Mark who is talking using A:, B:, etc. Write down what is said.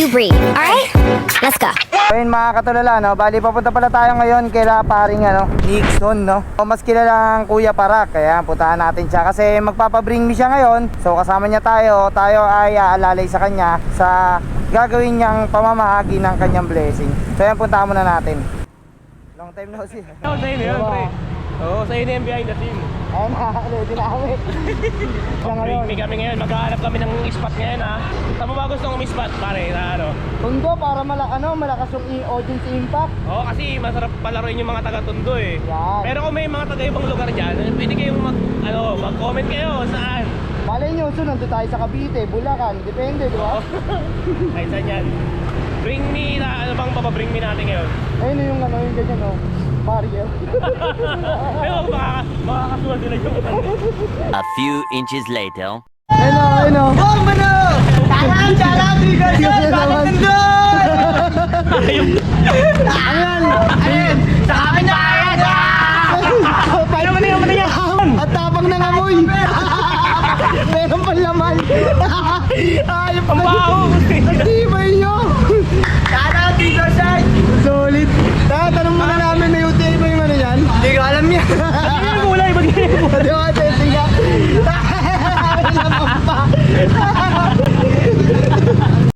A: you breathe. Alright? Let's go.
B: Ayun mga katulala, no? Bali papunta pala tayo ngayon kila paring Nixon, no? O mas kilala ang Kuya Parak, kaya puntahan natin siya kasi magpapabring me siya ngayon. So kasama niya tayo ay aalalay sa kanya sa gagawin niyang pamamahagi ng kanyang blessing. So yan, puntahan muna natin. Long time no see.
C: Oo, sa'yo na yun, pre. Oo, sa'yo na yung behind the scene.
B: Ayun na, ready na kami.
C: Bring me kami ngayon, maghahanap kami ng spot ngayon, ha. Saan mo ba gusto ng spot, pare, na ano?
B: Tundo para malakas yung audience impact.
C: Oo, kasi masarap palaruin yung mga taga-Tondo, eh.
B: Yan.
C: Pero kung may mga taga-ibang lugar dyan, pwede kayong mag-comment kayo saan.
B: Malay nyo, so nandun tayo sa Cavite, Bulacan, depende, di ba?
C: Kahit saan yan. Bring me na, ano bang papabring me natin ngayon?
B: Ayun yung yung ganyan, no? Barrier.
C: Ayun, makakasuhan sila yung
D: A few inches later.
B: Ayun o. Oh, mano! Charang! Bigay yun! Bakit nandun? Ayun! Sa amin na kaya! Paano mo na yan? At tapang ng amoy! Meron pang laman! Ayun pa!
C: Ang baho!
B: Ang tibay nyo! Charang! Bigay yun! Solid! Tanong muna namin na UTI ba yung yan? Hindi ko alam yan!
C: Ano yung kulay? Ba't ganyan yung kulay?